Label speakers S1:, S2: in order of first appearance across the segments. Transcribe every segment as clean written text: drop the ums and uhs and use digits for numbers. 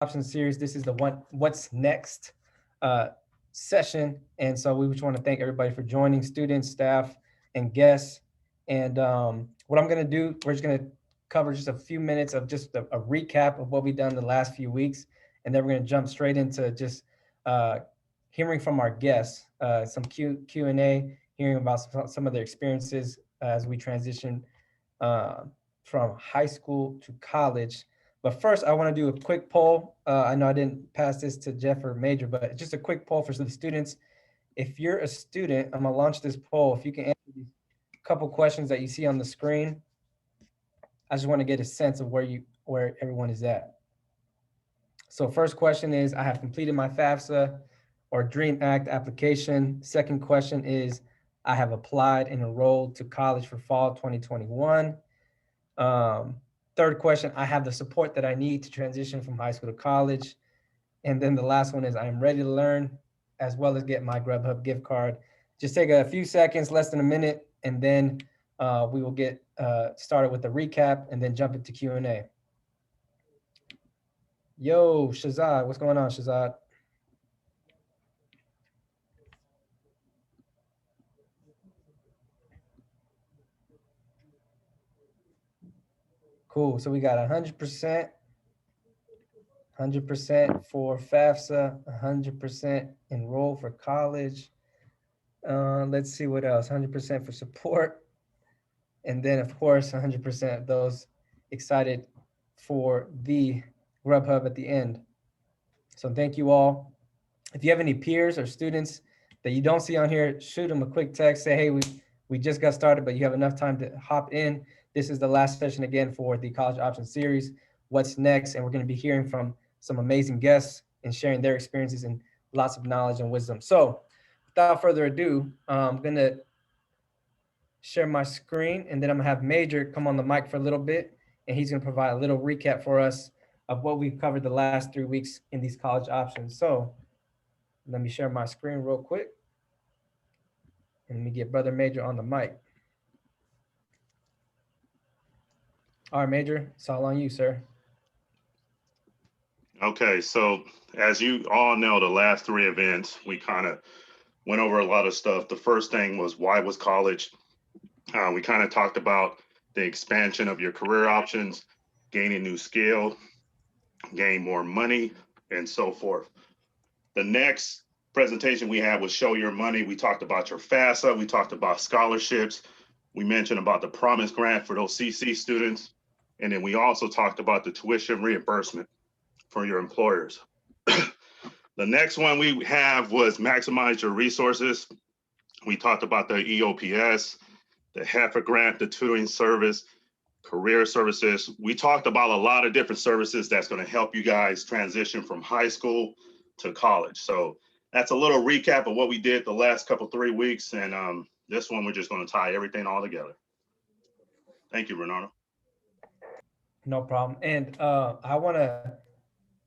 S1: Options series. This is the what's next uh, session. And so we just want to thank everybody for joining, students, staff, and guests. And what I'm going to do, we're just going to cover just a few minutes of just a recap of what we've done the last few weeks. And then we're going to jump straight into just uh, hearing from our guests, some Q&A, hearing about some of their experiences as we transition uh, from high school to college. But first, I want to do a quick poll. I know I didn't pass this to Jeff or Major, but just a quick poll for the students. If you're a student, I'm gonna launch this poll. If you can answer these couple questions that you see on the screen, I just want to get a sense of where everyone is at. So first question is, I have completed my FAFSA or DREAM Act application. Second question is, I have applied and enrolled to college for fall 2021. Third question, I have the support that I need to transition from high school to college. And then the last one is, I am ready to learn as well as get my Grubhub gift card. Just take a few seconds, less than a minute, and then we will get started with the recap and then jump into Q&A. Yo, Shazad, what's going on, Shazad? Cool, so we got 100%, 100% for FAFSA, 100% enroll for college. Let's see what else, 100% for support. And then of course, 100% of those excited for the Grubhub at the end. So thank you all. If you have any peers or students that you don't see on here, shoot them a quick text, say, hey, we just got started, but you have enough time to hop in. This is the last session again for the College Options Series, What's Next? And we're gonna be hearing from some amazing guests and sharing their experiences and lots of knowledge and wisdom. So without further ado, I'm gonna share my screen, and then I'm gonna have Major come on the mic for a little bit, and he's gonna provide a little recap for us of what we've covered the last 3 weeks in these college options. So let me share my screen real quick, and let me get Brother Major on the mic. All right, Major, it's all on you, sir.
S2: Okay, so as you all know, the last 3 events, we kind of went over a lot of stuff. The first thing was, why was college? We kind of talked about the expansion of your career options, gaining new skill, gain more money, and so forth. The next presentation we had was Show Your Money. We talked about your FAFSA. We talked about scholarships. We mentioned about the Promise Grant for those CC students. And then we also talked about the tuition reimbursement for your employers. The next one we have was maximize your resources. We talked about the EOPS, the HEFA grant, the tutoring service, career services. We talked about a lot of different services that's going to help you guys transition from high school to college. So that's a little recap of what we did the last 3 weeks. And this one, we're just going to tie everything all together. Thank you, Bernardo.
S1: No problem. And I want to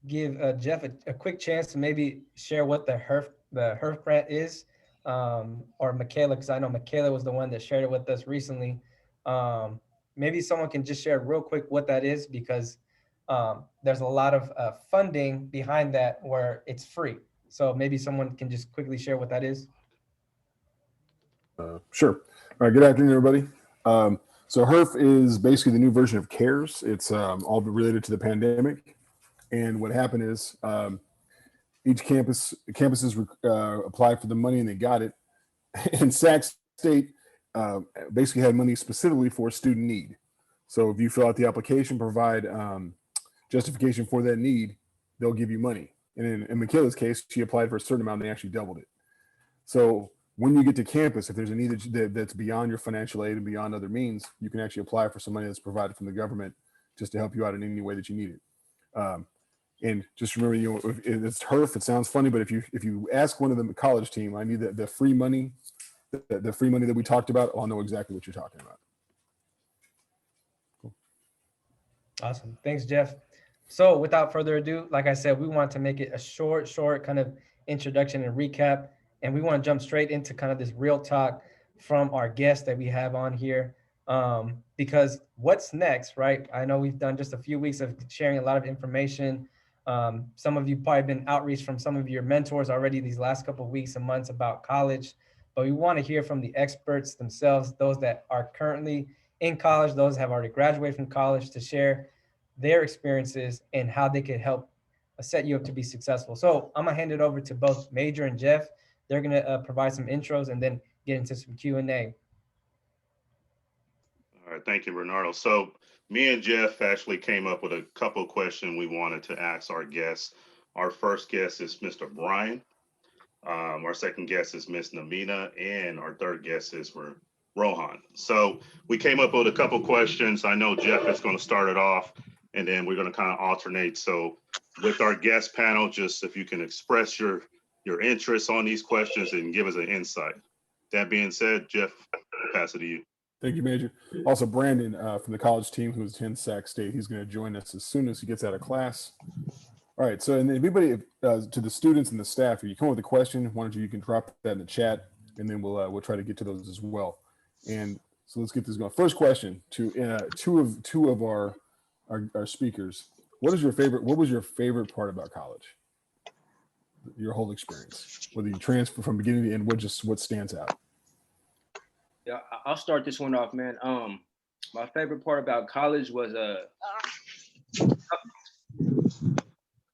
S1: give Jeff a quick chance to maybe share what the HERF grant is, or Michaela, because I know Michaela was the one that shared it with us recently. Maybe someone can just share real quick what that is, because there's a lot of funding behind that where it's free. So maybe someone can just quickly share what that is.
S3: Sure. All right. Good afternoon, everybody. So HERF is basically the new version of CARES. It's all related to the pandemic. And what happened is each campuses applied for the money and they got it. And Sac State basically had money specifically for student need. So if you fill out the application, provide justification for that need, they'll give you money. And in Michaela's case, she applied for a certain amount and they actually doubled it. So when you get to campus, if there's a need that's beyond your financial aid and beyond other means, you can actually apply for some money that's provided from the government just to help you out in any way that you need it. And just remember, if it's HERF, it sounds funny, but if you ask one of the college team, I need the free money, the free money that we talked about, I'll know exactly what you're talking about.
S1: Cool. Awesome. Thanks, Jeff. So without further ado, like I said, we want to make it a short kind of introduction and recap. And we want to jump straight into kind of this real talk from our guests that we have on here. Because what's next, right? I know we've done just a few weeks of sharing a lot of information Some of you probably been outreach from some of your mentors already these last couple of weeks and months about college, but we want to hear from the experts themselves, those that are currently in college, those that have already graduated from college, to share their experiences and how they could help set you up to be successful. So I'm gonna hand it over to both Major and Jeff. They're gonna provide some intros and then get into some Q&A.
S2: All right, thank you, Bernardo. So me and Jeff actually came up with a couple of questions we wanted to ask our guests. Our first guest is Mr. Brian. Our second guest is Miss Namina, and our third guest is Rohan. So we came up with a couple questions. I know Jeff is going to start it off, and then we're going to kind of alternate. So with our guest panel, just if you can express your interest on these questions and give us an insight. That being said, Jeff, I'll pass it to you.
S3: Thank you, Major. Also, Brandon from the college team who attends Sac State, he's going to join us as soon as he gets out of class. All right, so and everybody, to the students and the staff, if you come up with a question, why don't you can drop that in the chat, and then we'll try to get to those as well. And so let's get this going. First question to two of our speakers. What was your favorite part about college? Your whole experience, whether you transfer from beginning to end, what stands out?
S4: Yeah, I'll start this one off, man. My favorite part about college was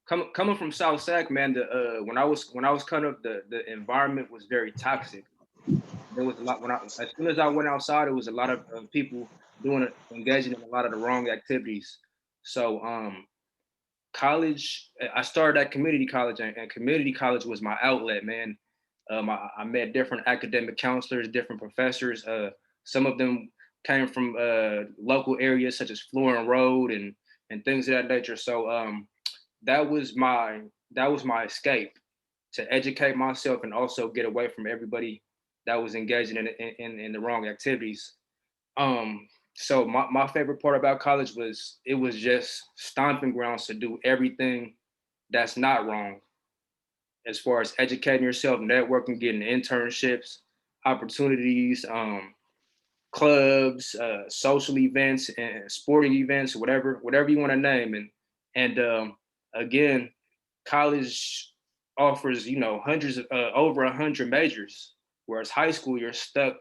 S4: coming from South Sac, man. When I was coming up, the environment was very toxic. There was a lot as soon as I went outside, it was a lot of people engaging in a lot of the wrong activities. So college, I started at community college, and community college was my outlet, man. I met different academic counselors, different professors. Some of them came from local areas such as Florin Road and things of that nature. So that was my escape, to educate myself and also get away from everybody that was engaging in the wrong activities. So my favorite part about college was it was just stomping grounds to do everything that's not wrong, as far as educating yourself, networking, getting internships, opportunities, clubs, social events, and sporting events, whatever you want to name. And again, college offers hundreds of over 100 majors, whereas high school you're stuck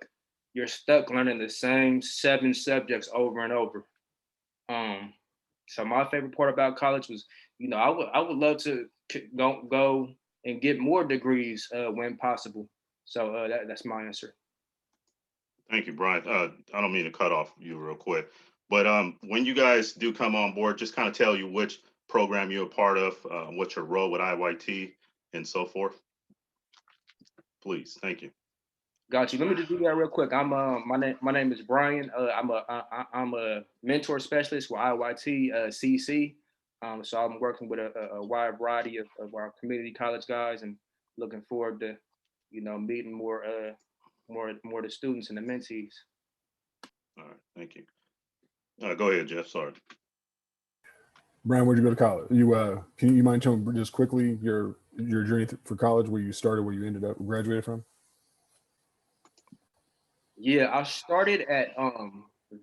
S4: learning the same 7 subjects over and over. So my favorite part about college was, I would love to go and get more degrees when possible. So that's my answer.
S2: Thank you, Brian. I don't mean to cut off you real quick, but when you guys do come on board, just kind of tell you which program you're a part of, what's your role with IYT, and so forth. Please, thank you.
S4: Got you. Let me just do that real quick. I'm my name is Brian. I'm a mentor specialist with IYT CC. So I'm working with a wide variety of our community college guys, and looking forward to meeting more of the students and the mentees.
S2: All right, thank you. Go ahead, Jeff. Sorry.
S3: Brian, where'd you go to college? Can you mind telling me just quickly your journey for college, where you started, where you ended up graduated from?
S4: Yeah, I started at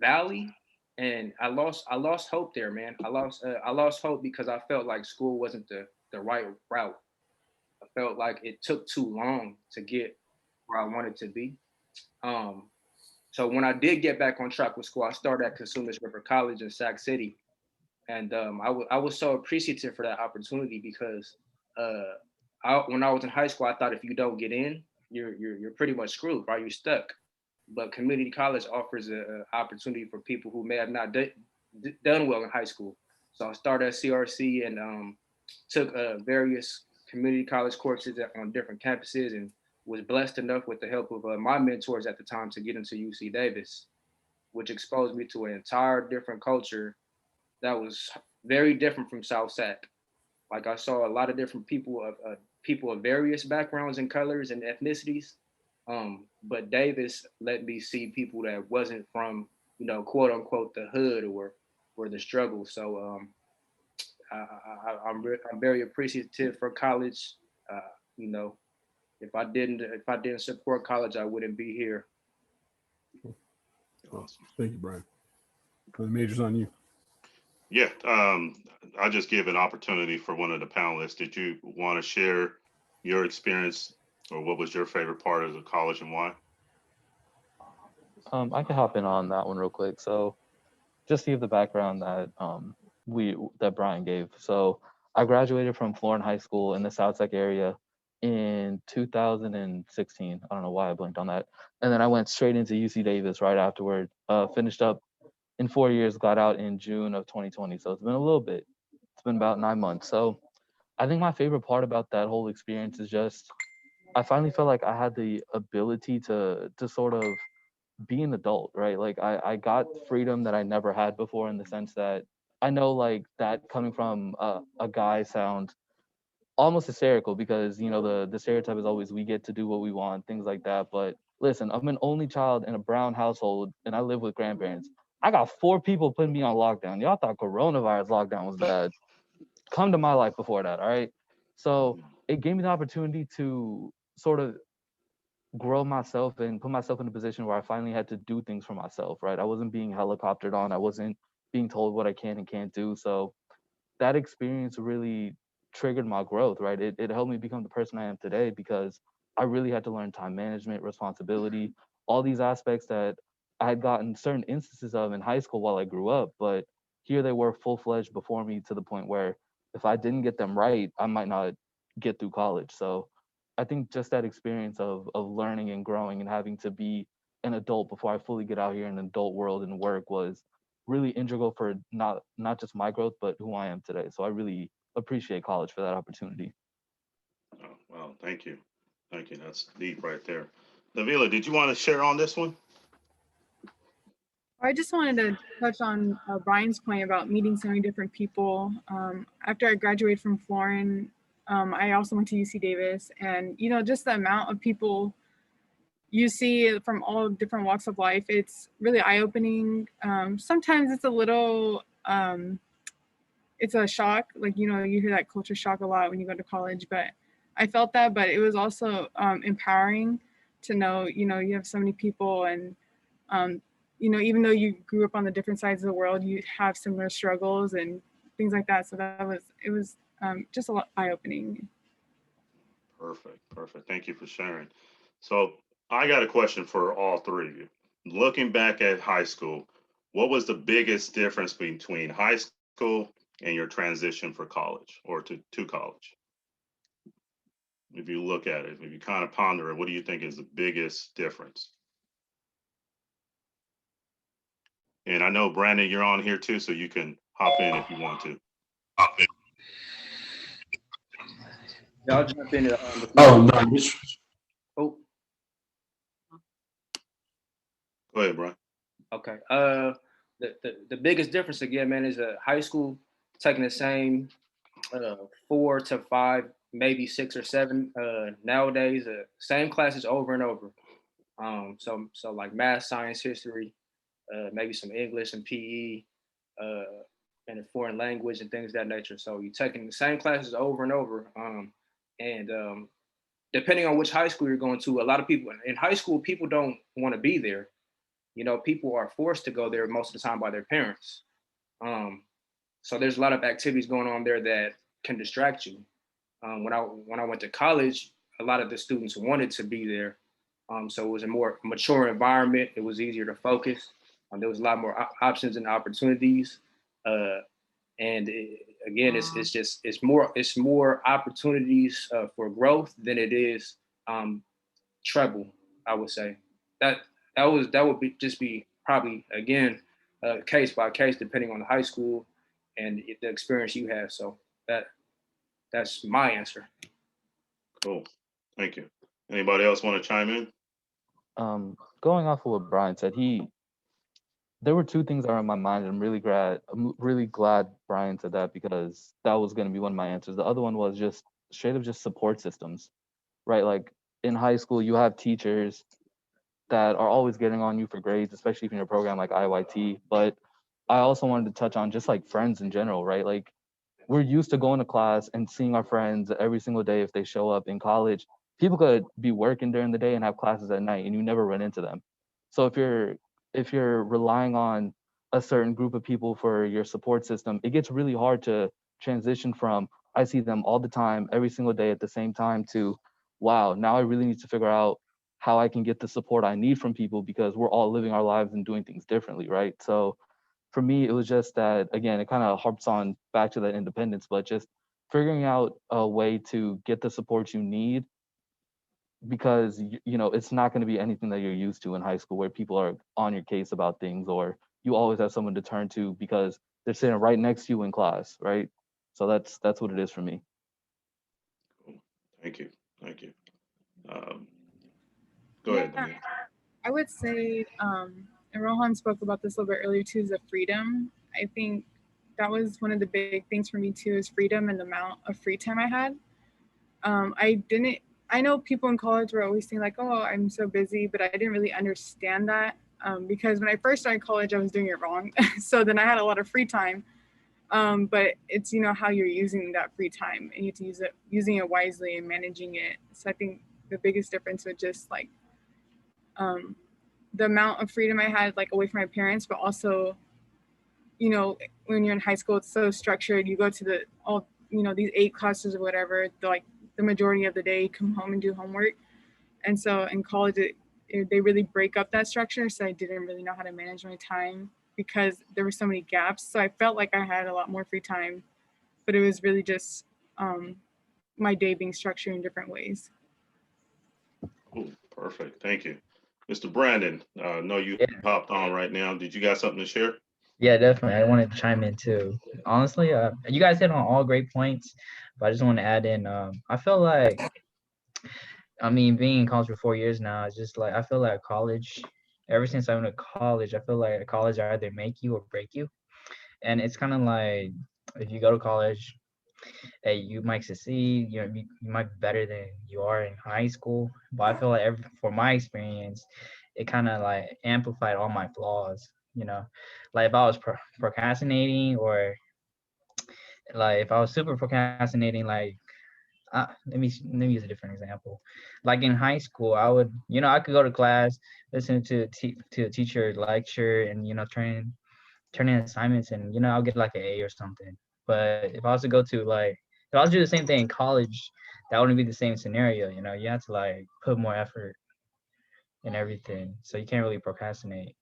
S4: Valley, and I lost hope there, man. I lost hope because I felt like school wasn't the right route. I felt like it took too long to get where I wanted to be. So when I did get back on track with school, I started at Consumers River College in Sac City, and I was so appreciative for that opportunity because when I was in high school, I thought if you don't get in, you're pretty much screwed, right? You're stuck. But community college offers an opportunity for people who may have not done well in high school. So I started at CRC and took various community college courses on different campuses, and was blessed enough with the help of my mentors at the time to get into UC Davis, which exposed me to an entire different culture that was very different from South Sac. Like I saw a lot of different people of various backgrounds and colors and ethnicities. But Davis let me see people that wasn't from, quote unquote, the hood or the struggle. So I'm very appreciative for college. You know, if I didn't support college, I wouldn't be here.
S2: Awesome.
S3: Thank you, Brian. The major's on you.
S2: Yeah, I'll just give an opportunity for one of the panelists. Did you want to share your experience or what was your favorite part of the college and why?
S5: I can hop in on that one real quick. So just to give the background that we that Brian gave. So I graduated from Florence High School in the South Tech area in 2016. I don't know why I blinked on that. And then I went straight into UC Davis right afterward. Finished up in 4 years, got out in June of 2020. So it's been a little bit. It's been about 9 months. So I think my favorite part about that whole experience is just I finally felt like I had the ability to sort of be an adult, right? Like I got freedom that I never had before in the sense that I know like that coming from a guy sounds almost hysterical because you know the stereotype is always we get to do what we want, things like that. But listen, I'm an only child in a brown household and I live with grandparents. I got 4 people putting me on lockdown. Y'all thought coronavirus lockdown was bad. Come to my life before that, all right? So it gave me the opportunity to sort of grow myself and put myself in a position where I finally had to do things for myself, right? I wasn't being helicoptered on. I wasn't being told what I can and can't do. So that experience really triggered my growth, right? It helped me become the person I am today because I really had to learn time management, responsibility, all these aspects that I had gotten certain instances of in high school while I grew up, but here they were full fledged before me to the point where if I didn't get them right, I might not get through college. So I think just that experience of learning and growing and having to be an adult before I fully get out here in the adult world and work was really integral for not just my growth but who I am today. So I really appreciate college for that opportunity.
S2: Oh, well, thank you. Thank you. That's deep right there. Davila, did you want to share on this one?
S6: I just wanted to touch on Brian's point about meeting so many different people. After I graduated from Florin, I also went to UC Davis, and you know, just the amount of people you see from all different walks of life, it's really eye-opening. Sometimes it's a little, it's a shock. Like you know, you hear that culture shock a lot when you go to college, but I felt that. But it was also empowering to know, you know, you have so many people and um, you know, even though you grew up on the different sides of the world, you have similar struggles and things like that. So it was just a lot eye opening.
S2: Perfect. Perfect. Thank you for sharing. So I got a question for all three of you. Looking back at high school, what was the biggest difference between high school and your transition for college or to college? If you look at it, if you kind of ponder it, what do you think is the biggest difference? And I know Brandon, you're on here too, so you can hop in if you want to.
S4: Y'all jump in the
S7: Oh,
S4: floor.
S7: no.
S4: Oh,
S2: Go ahead, Brian.
S4: okay. The biggest difference again, man, is high school taking the same 4 to 5, maybe 6 or 7. Nowadays, same classes over and over. So like math, science, history, maybe some English and PE, and a foreign language and things of that nature. So you're taking the same classes over and over. And depending on which high school you're going to, a lot of people in high school, people don't want to be there. You know, people are forced to go there most of the time by their parents. Um, so there's a lot of activities going on there that can distract you. When I went to college, a lot of the students wanted to be there, so it was a more mature environment. It was easier to focus. There was a lot more options and opportunities, uh, and again, it's more opportunities for growth than it is trouble. I would say that that would just be probably again case by case depending on the high school and the experience you have. So that's my answer.
S2: Cool. Thank you. Anybody else want to chime in?
S5: Going off of what Brian said, there were 2 things that are in my mind, and I'm really glad Brian said that because that was going to be one of my answers. The other one was just straight up just support systems, right? Like in high school, you have teachers that are always getting on you for grades, especially if you're in a program like IYT. But I also wanted to touch on just like friends in general, right? Like we're used to going to class and seeing our friends every single day if they show up. In college, people could be working during the day and have classes at night and you never run into them. So if you're relying on a certain group of people for your support system, it gets really hard to transition from I see them all the time, every single day at the same time to wow, now I really need to figure out how I can get the support I need from people because we're all living our lives and doing things differently, right? So for me, it was just that again, it kind of harps on back to that independence, but just figuring out a way to get the support you need because you know it's not going to be anything that you're used to in high school where people are on your case about things or you always have someone to turn to because they're sitting right next to you in class, right? So that's what it is for me.
S2: Cool. Thank you. Thank you. Um, Go
S6: Yeah,
S2: ahead, Diane.
S6: I would say, and Rohan spoke about this a little bit earlier too, is the freedom. I think that was one of the big things for me too, is freedom and the amount of free time I had. I didn't, I know people in college were always saying like, oh, I'm so busy, but I didn't really understand that because when I first started college, I was doing it wrong. So then I had a lot of free time. But it's, you know, how you're using that free time and you have to use it, using it wisely and managing it. So I think the biggest difference was just like, um, the amount of freedom I had like away from my parents, but also, you know, when you're in high school, it's so structured. You go to the all, you know, these 8 classes or whatever. Like the majority of the day, you come home and do homework. And so in college, they really break up that structure. So I didn't really know how to manage my time because there were so many gaps. So I felt like I had a lot more free time, but it was really just um, my day being structured in different ways.
S2: Cool. Perfect. Thank you. Mr. Brandon, know you
S7: Yeah,
S2: popped on right now. Did you got something to share?
S7: yeah, definitely. I wanted to chime in too. Honestly, you guys hit on all great points, but I just want to add in. I feel like, I mean, being in college for 4 years now, it's just like I feel like college. Ever since I went to college, I feel like college either make you or break you, and it's kind of like if you go to college, hey, you might succeed. You know, you might be better than you are in high school. But I feel like for my experience, it kind of like amplified all my flaws. You know, like if I was procrastinating or like if I was super procrastinating, like let me use a different example. Like in high school, I would, you know, I could go to class, listen to a teacher lecture, and you know, turn in assignments, and you know, I'll get like an A or something. But if I was to go to like, if I was to do the same thing in college, that wouldn't be the same scenario. You know, you have to like put more effort in everything, so you can't really procrastinate.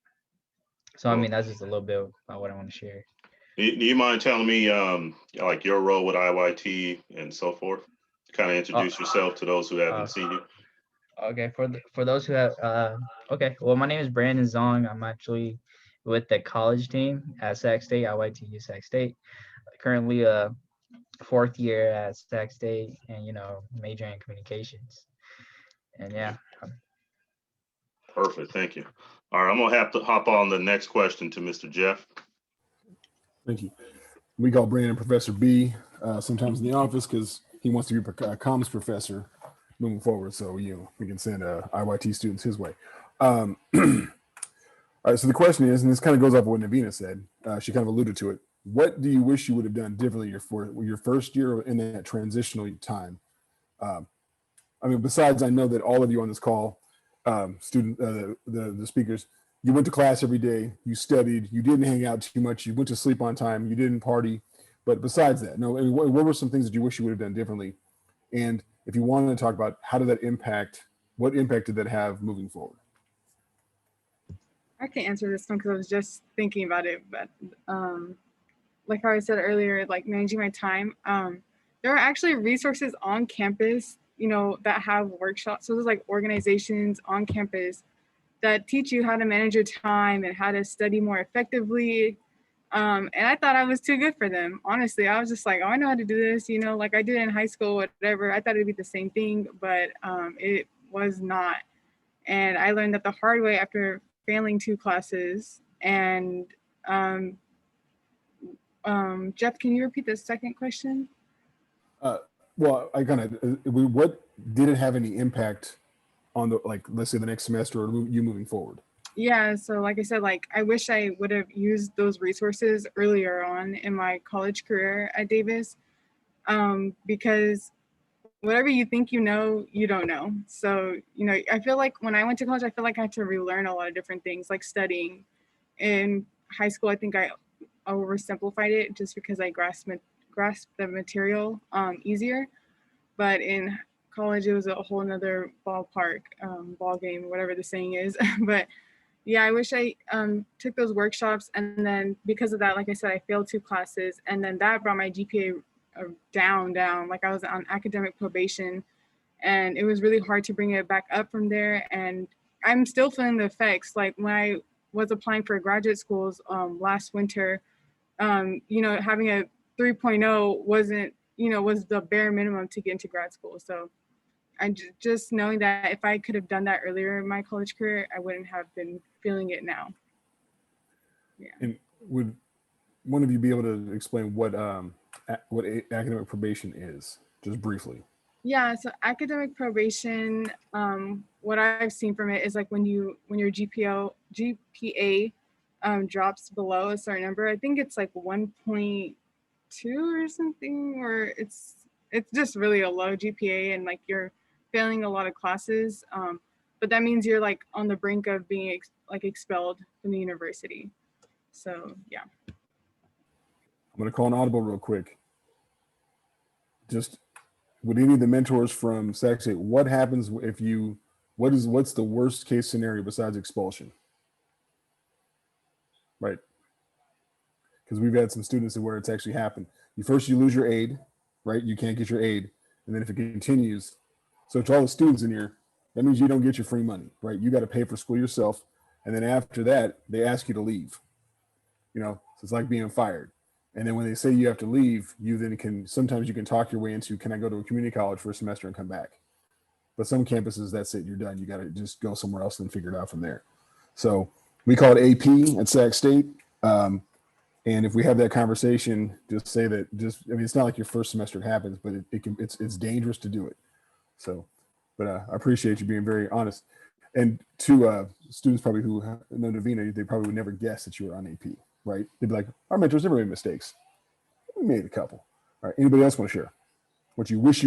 S7: So I
S2: Well,
S7: mean, that's just a little bit about what I want to share.
S2: do you mind telling me, like your role with IYT and so forth? Kind of
S7: Uh,
S2: introduce yourself to those who haven't
S7: uh,
S2: seen you.
S7: okay, for those who have okay, well, my name is Brandon Zong. I'm actually with the college team at Sac State, IYTU Sac State. Currently, fourth year at Sac State, and you know, majoring in communications. And
S2: Okay,
S7: yeah,
S2: perfect. Thank you. All right, I'm gonna have to hop on the next question to Mr. Jeff.
S3: Thank you. We call Brandon Professor B sometimes in the office because he wants to be a comms professor moving forward. So, you know, we can send IYT students his way. All right. So the question is, and this kind of goes off of what Navina said, she kind of alluded to it. What do you wish you would have done differently your first year in that transitional time? Um, I mean, besides, I know that all of you on this call, the speakers, you went to class every day, you studied, you didn't hang out too much, you went to sleep on time, you didn't party. But besides that, no, I mean, what were some things that you wish you would have done differently? And if you wanted to talk about how did that impact, what impact did that have moving forward?
S6: I can answer this one because I was just thinking about it, but like how I said earlier, like managing my time. There are actually resources on campus, you know, that have workshops. So there's like organizations on campus that teach you how to manage your time and how to study more effectively. And I thought I was too good for them. Honestly, I was just like, oh, I know how to do this, you know, like I did in high school, whatever. I thought it'd be the same thing, but it was not. And I learned that the hard way after failing 2 classes. And um, Jeff, can you repeat the second question?
S3: Uh, well, I kind of, what did it have any impact on the, like, let's say the next semester or you moving forward?
S6: Yeah, so like I said, like I wish I would have used those resources earlier on in my college career at Davis, because whatever you think you don't know. So, you know, I feel like when I went to college, I feel like I had to relearn a lot of different things, like studying. And high school, I think I oversimplified it just because I grasped the material easier. But in college, it was a whole nother ballpark, ball game, whatever the saying is. But yeah, I wish I took those workshops, and then because of that, like I said, I failed 2 classes, and then that brought my GPA down. Like I was on academic probation, and it was really hard to bring it back up from there. And I'm still feeling the effects. Like when I was applying for graduate schools last winter, having a 3.0 wasn't, was the bare minimum to get into grad school. So I just knowing that if I could have done that earlier in my college career, I wouldn't have been feeling it now. Yeah.
S3: And would one of you be able to explain what academic probation is, just briefly?
S6: Yeah, so academic probation, what I've seen from it is like when your GPA drops below a certain number. I think it's like 1.2 or something, or it's just really a low GPA, and like you're failing a lot of classes. But that means you're like on the brink of being expelled from the university. So yeah.
S3: I'm going to call an audible real quick. Just would any of the mentors from SAC say, what happens if you, what's the worst case scenario besides expulsion? Right. Because we've had some students where it's actually happened. You lose your aid, right? You can't get your aid. And then if it continues, so to all the students in here, that means you don't get your free money, right? You got to pay for school yourself. And then after that, they ask you to leave. So it's like being fired. And then when they say you have to leave, you then sometimes you can talk your way into, can I go to a community college for a semester and come back? But some campuses, that's it, you're done. You got to just go somewhere else and figure it out from there. So we call it AP at Sac State. And if we have that conversation, just say that it's not like your first semester happens, but it's dangerous to do it. So, but I appreciate you being very honest. And to students probably who know Navina, they probably would never guess that you were on AP, right? They'd be like, our mentors never made mistakes. We made a couple. All right. Anybody else want to share what you wish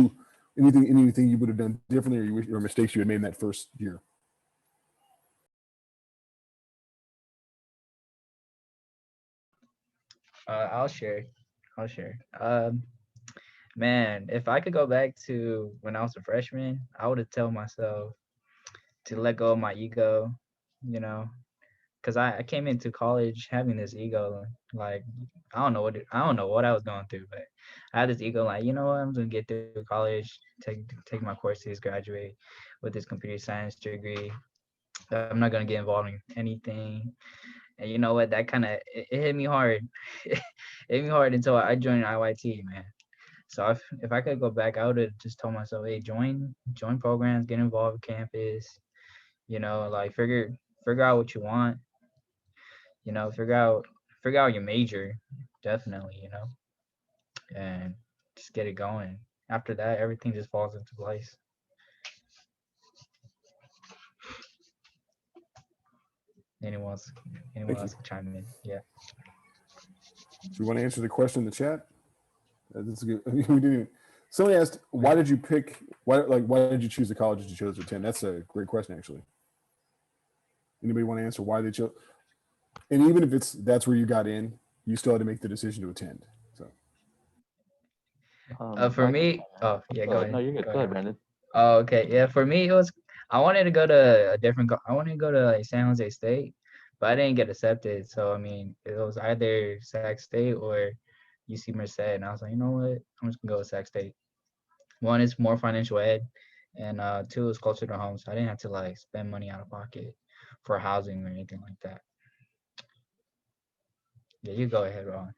S3: anything you would have done differently, or mistakes you had made in that first year?
S7: I'll share. Man, if I could go back to when I was a freshman, I would have told myself to let go of my ego, you know, because I came into college having this ego, like I don't know what I was going through, but I had this ego, like, you know what, I'm gonna get through college, take my courses, graduate with this computer science degree. I'm not gonna get involved in anything. And you know what? That kind of it hit me hard. It hit me hard until I joined IYT, man. So if I could go back, I would have just told myself, hey, join programs, get involved with campus, like figure out what you want, figure out your major, definitely, and just get it going. After that, everything just falls into place. Anyone else, anyone
S3: Thank you.
S7: else can chime in? Yeah.
S3: Do you want to answer the question in the chat? That's good. We didn't even, somebody asked, why did you choose the college that you chose to attend? That's a great question, actually. Anybody want to answer why they chose? And even if that's where you got in, you still had to make the decision to attend. So
S7: For me, oh yeah, go ahead.
S5: No, you're good. Go ahead, Brandon.
S7: Oh, okay. Yeah, for me, I wanted to go to I wanted to go to like San Jose State, but I didn't get accepted. So I mean, it was either Sac State or UC Merced, and I was like, you know what, I'm just gonna go with Sac State. One is more financial ed, and two is closer to home, so I didn't have to like spend money out of pocket for housing or anything like that. Yeah, you go ahead, Ron.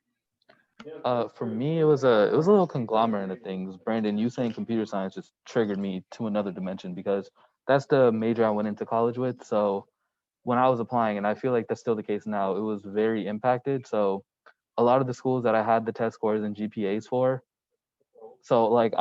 S5: For me, it was a little conglomerate of things. Brandon, you saying computer science just triggered me to another dimension because that's the major I went into college with. So when I was applying, and I feel like that's still the case now, it was very impacted. So a lot of the schools that I had the test scores and GPAs for. So like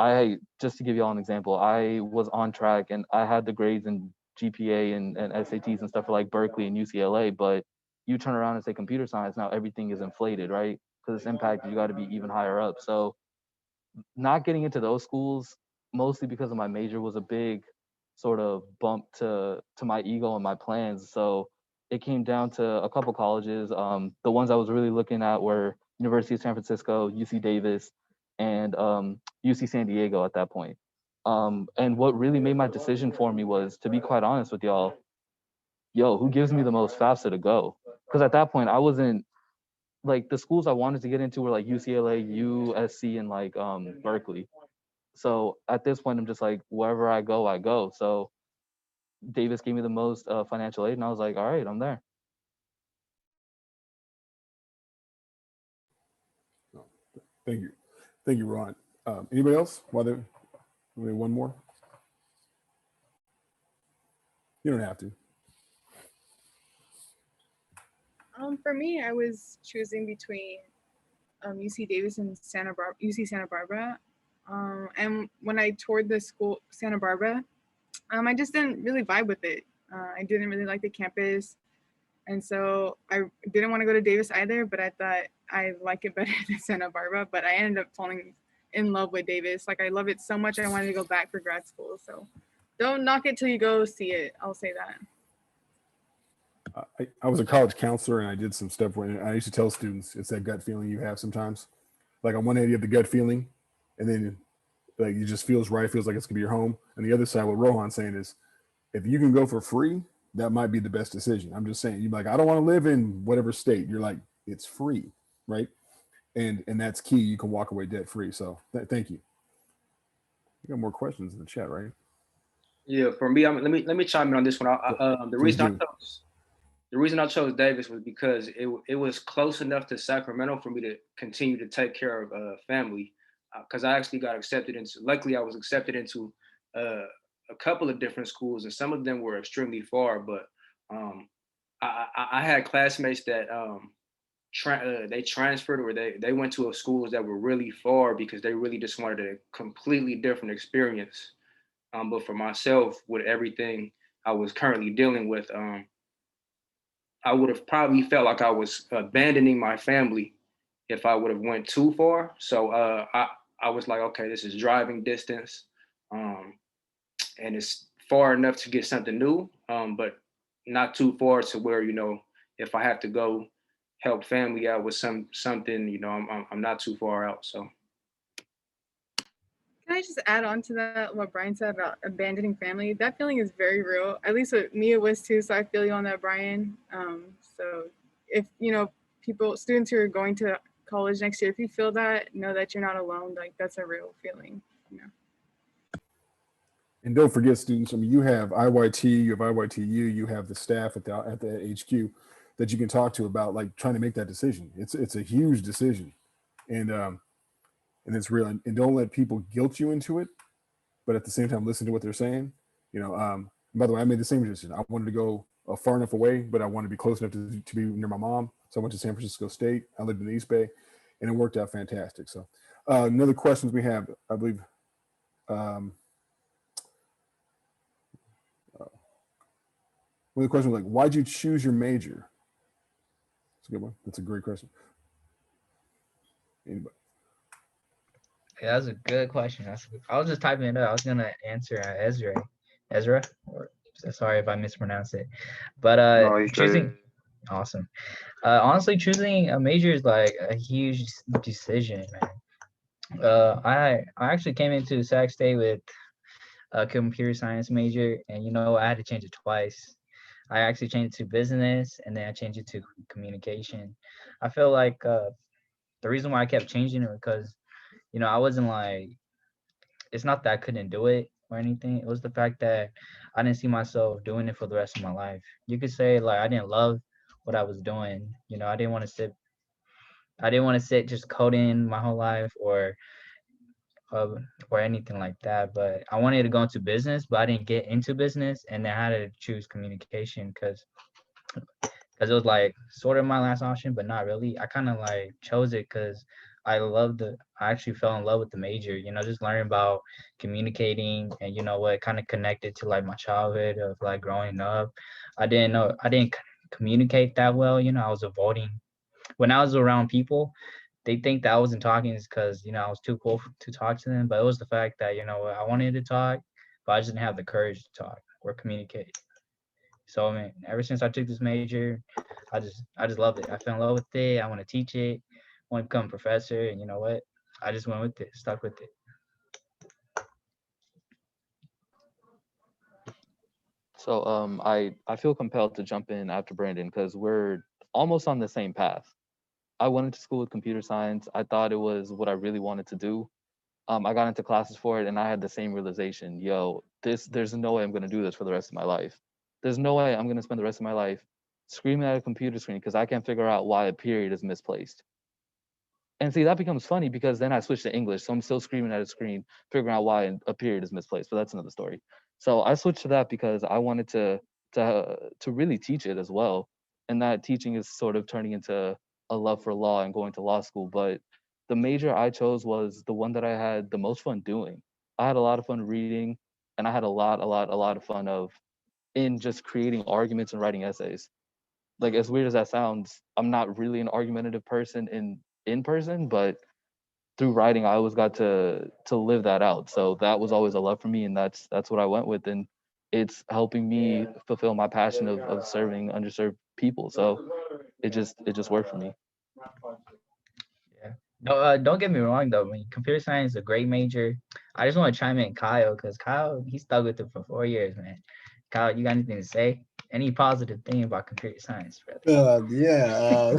S5: just to give you all an example, I was on track and I had the grades and GPA and SATs and stuff for like Berkeley and UCLA, but you turn around and say computer science, now everything is inflated, right? Because it's impacted, you got to be even higher up. So not getting into those schools, mostly because of my major, was a big sort of bump to my ego and my plans. So it came down to a couple colleges. The ones I was really looking at were University of San Francisco, UC Davis, and UC San Diego at that point. And what really made my decision for me was, to be quite honest with y'all, yo, who gives me the most FAFSA to go? Because at that point, I wasn't like, the schools I wanted to get into were like UCLA, USC, and like Berkeley. So at this point, I'm just like, wherever I go, I go. So Davis gave me the most financial aid, and I was like, all right, I'm there.
S3: Thank you, Ron. Anybody else? Maybe one more. You don't have to.
S6: For me, I was choosing between UC Davis and UC Santa Barbara. And when I toured the school, Santa Barbara, I just didn't really vibe with it. I didn't really like the campus. And so I didn't want to go to Davis either, but I thought I like it better than Santa Barbara. But I ended up falling in love with Davis. Like, I love it so much, I wanted to go back for grad school. So don't knock it till you go see it. I'll say that.
S3: I was a college counselor, and I did some stuff where I used to tell students, it's that gut feeling you have sometimes. Like, on one hand, you have the gut feeling, and then like it just feels right, feels like it's gonna be your home. And the other side, what Rohan's saying is, if you can go for free, that might be the best decision. I'm just saying, you're like, I don't want to live in whatever state. You're like, it's free, right? And that's key. You can walk away debt free. So thank you. You got more questions in the chat, right?
S4: Yeah, for me, let me chime in on this one. The reason I chose Davis was because it was close enough to Sacramento for me to continue to take care of family. Because I actually got accepted into. Luckily, I was accepted into a couple of different schools, and some of them were extremely far. But I had classmates that they transferred, or they went to schools that were really far because they really just wanted a completely different experience. But for myself, with everything I was currently dealing with, I would have probably felt like I was abandoning my family if I would have went too far. So I was like, okay, this is driving distance, and it's far enough to get something new, but not too far to where, if I have to go help family out with something, I'm not too far out. So.
S6: Can I just add on to that, what Brian said about abandoning family? That feeling is very real. At least with me, it was too. So I feel you on that, Brian. So if, students who are going to college next year, if you feel that, know that you're not alone. Like, that's a real feeling.
S3: And don't forget, students, I mean, you have IYT, you have IYTU, you have the staff at the HQ that you can talk to about, like, trying to make that decision. It's a huge decision. And it's real. And don't let people guilt you into it, but at the same time, listen to what they're saying. By the way, I made the same decision. I wanted to go far enough away, but I wanted to be close enough to be near my mom. So I went to San Francisco State. I lived in the East Bay, and it worked out fantastic. So another questions we have, I believe. One of the questions was like, why'd you choose your major? That's a good one. That's a great question. Anybody?
S7: Yeah, that's a good question. I was just typing it up. I was gonna answer Ezra. Or, sorry if I mispronounced it. But choosing, awesome. Honestly, choosing a major is like a huge decision, man. I actually came into Sac State with a computer science major, and I had to change it twice. I actually changed it to business, and then I changed it to communication. I feel like the reason why I kept changing it because I wasn't like, it's not that I couldn't do it or anything. It was the fact that I didn't see myself doing it for the rest of my life. You could say like I didn't love what I was doing. I didn't want to sit just coding my whole life or anything like that. But I wanted to go into business, but I didn't get into business, and then I had to choose communication because it was like sort of my last option, but not really. I kind of like chose it because I actually fell in love with the major, just learning about communicating and what kind of connected to like my childhood of like growing up. I didn't communicate that well. I was avoiding when I was around people. They think that I wasn't talking is because, I was too cool to talk to them. But it was the fact that, I wanted to talk, but I just didn't have the courage to talk or communicate. So I mean, ever since I took this major, I just love it. I fell in love with it. I want to teach it. I want to become a professor, and you know what? I just went with it, stuck with it.
S5: So I feel compelled to jump in after Brandon because we're almost on the same path. I went into school with computer science. I thought it was what I really wanted to do. I got into classes for it and I had the same realization. Yo, there's no way I'm gonna do this for the rest of my life. There's no way I'm gonna spend the rest of my life screaming at a computer screen because I can't figure out why a period is misplaced. And see, that becomes funny because then I switched to English, so I'm still screaming at a screen, figuring out why a period is misplaced. But that's another story. So I switched to that because I wanted to really teach it as well, and that teaching is sort of turning into a love for law and going to law school. But the major I chose was the one that I had the most fun doing. I had a lot of fun reading, and I had a lot of fun of in just creating arguments and writing essays. Like as weird as that sounds, I'm not really an argumentative person in person, but through writing, I always got to live that out. So that was always a love for me, and that's what I went with, and it's helping me fulfill my passion of serving underserved people. So it just worked for me.
S7: Yeah. No, don't get me wrong though. I mean, computer science is a great major. I just want to chime in Kyle because Kyle he stuck with it for 4 years, man. Kyle, you got anything to say? Any positive thing about computer science, brother?
S8: Yeah,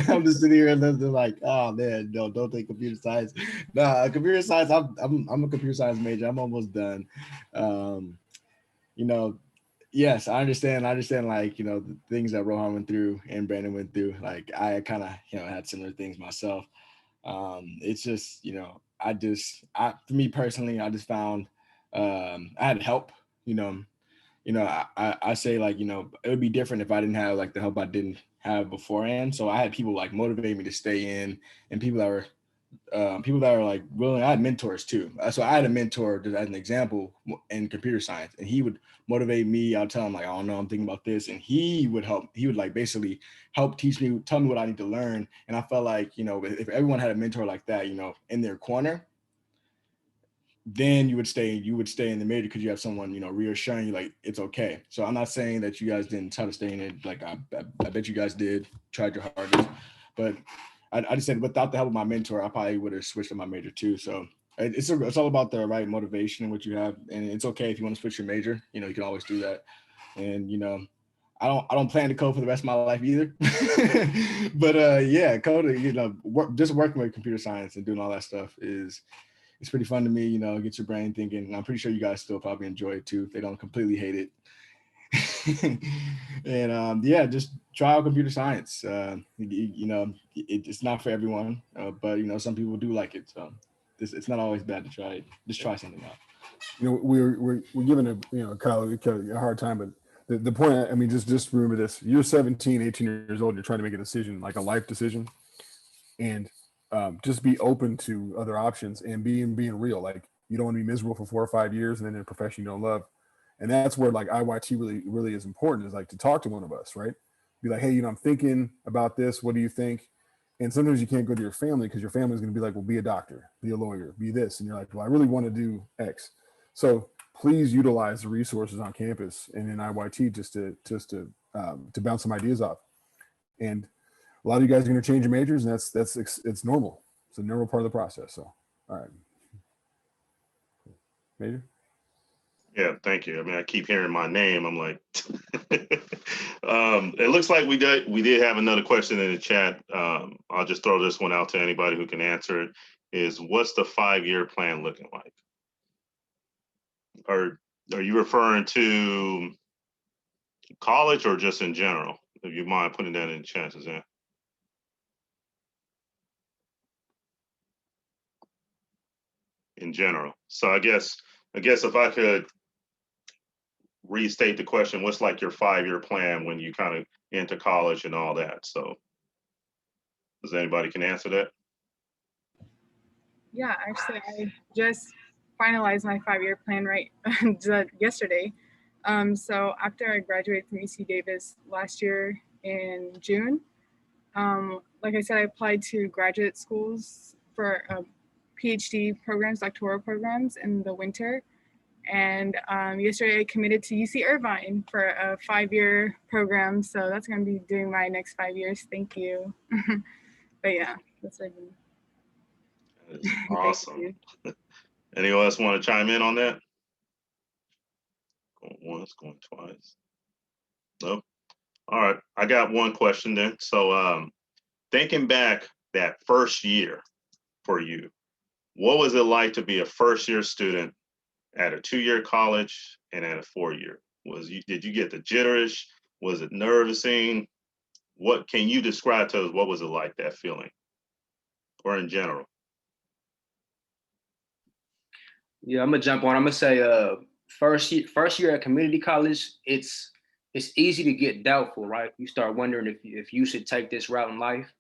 S8: I'm just sitting here and they're like, oh man, no, don't take computer science. Nah, computer science. I'm a computer science major. I'm almost done. Um, you know, yes, I understand. I understand, like, the things that Rohan went through and Brandon went through. Like, I kind of, had similar things myself. It's just, for me personally, I just found, I had help. You know, I say, like, it would be different if I didn't have like the help I didn't have beforehand. So I had people like motivate me to stay in, and people that are like willing. I had mentors too. So I had a mentor just as an example in computer science, and he would motivate me. I'll tell him like, I don't know, I'm thinking about this, and he would help. He would like basically help teach me, tell me what I need to learn. And I felt like, if everyone had a mentor like that, in their corner, then you would stay in the major because you have someone, reassuring you like it's okay. So I'm not saying that you guys didn't try to stay in it. Like I bet you guys did, tried your hardest, but I just said without the help of my mentor, I probably would have switched to my major too. So it's all about the right motivation and what you have, and it's okay if you want to switch your major. You can always do that, and I don't plan to code for the rest of my life either. But yeah, coding, just working with computer science and doing all that stuff it's pretty fun to me, get your brain thinking. And I'm pretty sure you guys still probably enjoy it too if they don't completely hate it. And yeah, just try out computer science. It's not for everyone, but some people do like it. So it's not always bad to try it. Just try something out.
S3: We're giving Kyle a hard time, but the point, I mean, just remember this: you're 17, 18 years old, and you're trying to make a decision, like a life decision, and just be open to other options and being real. Like you don't want to be miserable for 4 or 5 years and then in a profession you don't love. And that's where like IYT really is important, is like to talk to one of us, right? Be like, hey, I'm thinking about this. What do you think? And sometimes you can't go to your family because your family's going to be like, well, be a doctor, be a lawyer, be this. And you're like, well, I really want to do X. So please utilize the resources on campus and in IYT just to bounce some ideas off. And a lot of you guys are going to change your majors, and it's normal. It's a normal part of the process. So, all right, major.
S2: Yeah, thank you. I mean, I keep hearing my name. I'm like, it looks like we did have another question in the chat. I'll just throw this one out to anybody who can answer it. Is what's the 5-year plan looking like? Are you referring to college or just in general? If you mind putting that in the chat, Suzanne. In general. So I guess if I could restate the question, what's like your 5-year plan when you kind of into college and all that? So does anybody can answer that?
S6: Yeah, actually, I just finalized my 5-year plan right yesterday. So after I graduated from UC Davis last year in June, like I said, I applied to graduate schools for PhD programs, doctoral programs in the winter. And yesterday I committed to UC Irvine for a 5-year program. So that's going to be doing my next 5 years. Thank you. But yeah, that's what I mean.
S2: That is awesome. Anyone else want to chime in on that? Going once, going twice. Nope. All right. I got one question then. So thinking back that first year for you, what was it like to be a first-year student at a 2-year college and at a 4-year? Did you get the jitters? Was it nervousing? What can you describe to us? What was it like, that feeling, or in general?
S4: Yeah, I'm gonna jump on. I'm gonna say, first year at community college, it's easy to get doubtful, right? You start wondering if you should take this route in life.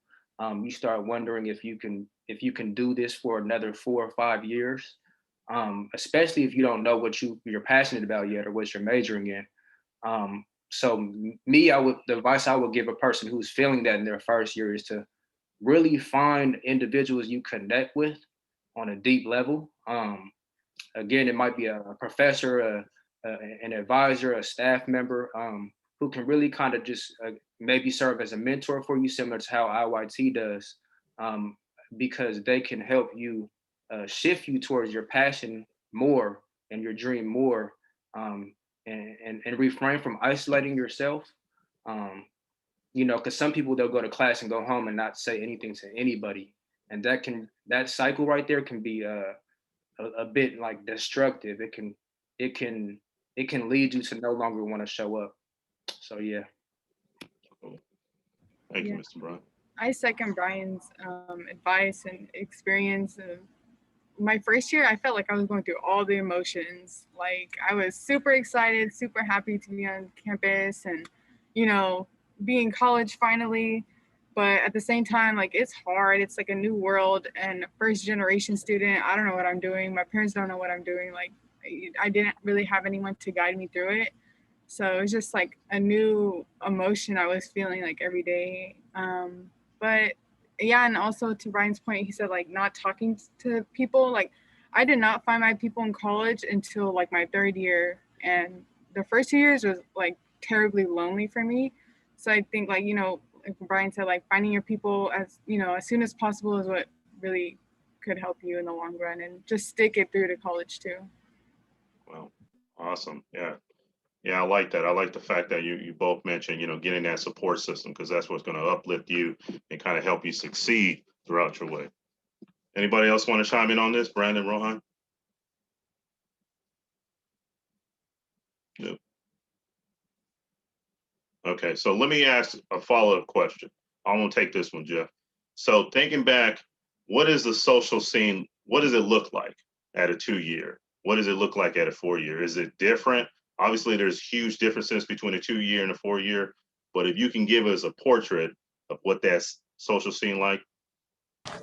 S4: You start wondering if you can do this for another 4 or 5 years, especially if you don't know what you're passionate about yet or what you're majoring in. So the advice I would give a person who's feeling that in their first year is to really find individuals you connect with on a deep level. Again, it might be a professor, an advisor, a staff member, who can really kind of just maybe serve as a mentor for you, similar to how IYT does, because they can help you shift you towards your passion more and your dream more, and refrain from isolating yourself. Because some people, they'll go to class and go home and not say anything to anybody, and that cycle right there can be a bit like destructive. It can lead you to no longer want to show up. So yeah.
S2: Cool. Thank you, Mr. Brown.
S6: I second Brian's advice and experience. My first year, I felt like I was going through all the emotions. Like I was super excited, super happy to be on campus and, be in college finally. But at the same time, like it's hard. It's like a new world and first generation student. I don't know what I'm doing. My parents don't know what I'm doing. Like I didn't really have anyone to guide me through it. So it was just like a new emotion I was feeling like every day. But yeah, and also to Brian's point, he said like not talking to people. Like I did not find my people in college until like my 3rd year, and the first 2 years was like terribly lonely for me. So I think like like Brian said, like finding your people as as soon as possible is what really could help you in the long run, and just stick it through to college too.
S2: Well, awesome. Yeah. Yeah, I like that. I like the fact that you both mentioned, getting that support system, because that's what's going to uplift you and kind of help you succeed throughout your way. Anybody else want to chime in on this? Brandon, Rohan? No. Okay, so let me ask a follow-up question. I'm going to take this one, Jeff. So thinking back, what is the social scene? What does it look like at a 2-year? What does it look like at a 4-year? Is it different? Obviously, there's huge differences between a 2-year and a 4-year, but if you can give us a portrait of what that social scene like, does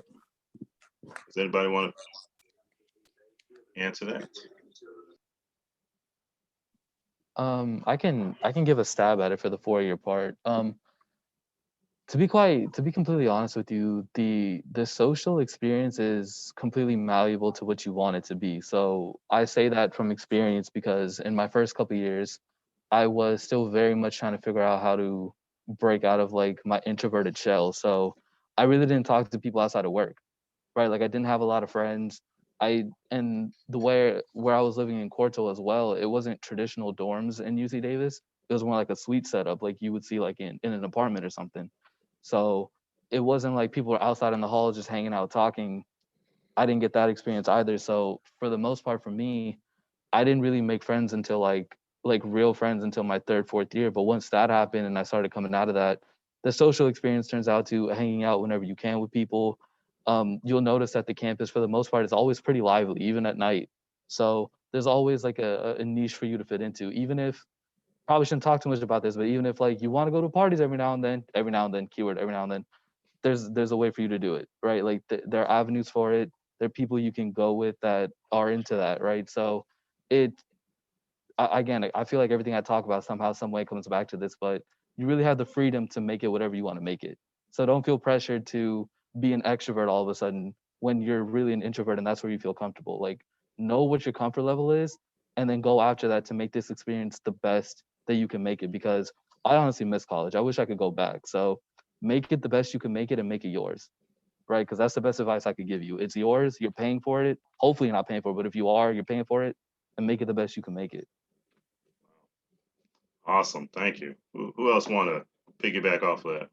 S2: anybody want to answer that?
S5: I can give a stab at it for the 4-year part. To be completely honest with you, the social experience is completely malleable to what you want it to be. So I say that from experience because in my first couple of years, I was still very much trying to figure out how to break out of like my introverted shell. So I really didn't talk to people outside of work, right? Like I didn't have a lot of friends. And the way where I was living in Corto as well, it wasn't traditional dorms in UC Davis. It was more like a suite setup, like you would see like in an apartment or something. So it wasn't like people were outside in the hall just hanging out talking. I didn't get that experience either. So for the most part, for me, I didn't really make friends until like real friends until my 3rd, 4th year. But once that happened and I started coming out of that, the social experience turns out to hanging out whenever you can with people. You'll notice that the campus, for the most part, is always pretty lively, even at night. So there's always like a niche for you to fit into, even if probably shouldn't talk too much about this, but even if like you want to go to parties every now and then, keyword every now and then, there's a way for you to do it, right? Like there are avenues for it. There are people you can go with that are into that, right? So it again, I feel like everything I talk about somehow, some way comes back to this, but you really have the freedom to make it whatever you want to make it. So don't feel pressured to be an extrovert all of a sudden when you're really an introvert and that's where you feel comfortable. Like know what your comfort level is and then go after that to make this experience the best that you can make it. Because I honestly miss college. I wish I could go back. So make it the best you can make it and make it yours, right? Because that's the best advice I could give you. It's yours. You're paying for it. Hopefully you're not paying for it, but if you are, you're paying for it, and make it the best you can make it.
S2: Awesome. Thank you. Who else want to piggyback off of that?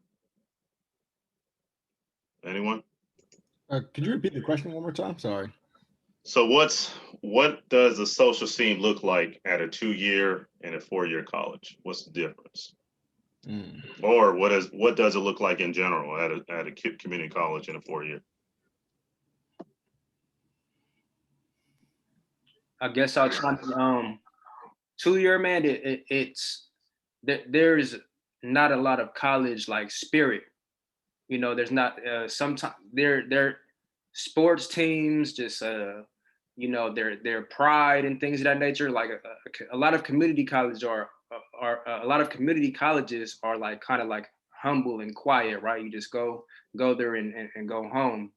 S2: Anyone?
S8: Could you repeat the question one more time? Sorry.
S2: So what does the social scene look like at a 2-year and a 4-year college? What's the difference? Or what does it look like in general at a community college in a 4-year?
S4: I guess I'll try. 2-year, man. There's not a lot of college like spirit. You know, there's not. Sometimes they're sports teams, just you know, their pride and things of that nature. Like a lot of community colleges are a lot of community colleges are like kind of like humble and quiet, right? You just go there and go home.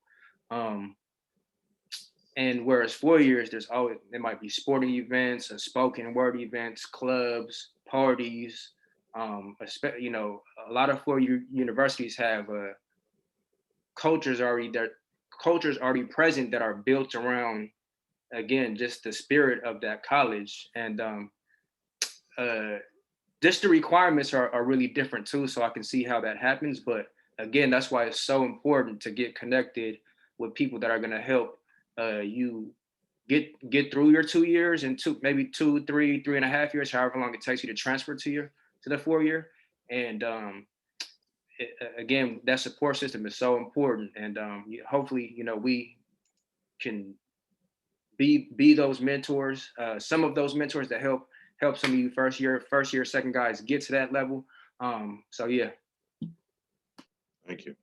S4: And whereas 4 years, there might be sporting events, spoken word events, clubs, parties. You know, a lot of 4-year universities have cultures already present that are built around, again, just the spirit of that college. And just the requirements are really different too. So I can see how that happens. But again, that's why it's so important to get connected with people that are going to help you get through your 2 years and maybe 2, 3, 3.5 years, however long it takes you to transfer to the 4-year. And again, that support system is so important. And hopefully, you know, we can be those mentors, some of those mentors that help some of you first year, second guys get to that level. So yeah.
S2: Thank you.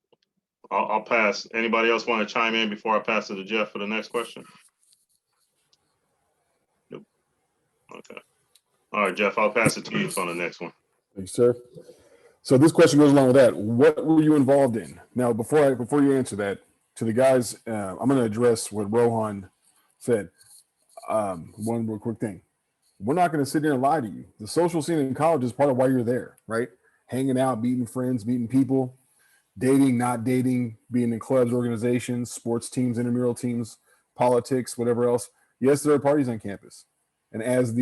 S2: I'll pass. Anybody else want to chime in before I pass it to Jeff for the next question? Nope. Okay. All right, Jeff, I'll pass it to you for the next one.
S3: Thank you, sir. So this question goes along with that. What were you involved in? Now, before you answer that, to the guys, I'm going to address what Rohan said. One real quick thing. We're not going to sit here and lie to you. The social scene in college is part of why you're there, right? Hanging out, meeting friends, meeting people, dating, not dating, being in clubs, organizations, sports teams, intramural teams, politics, whatever else. Yes, there are parties on campus. And as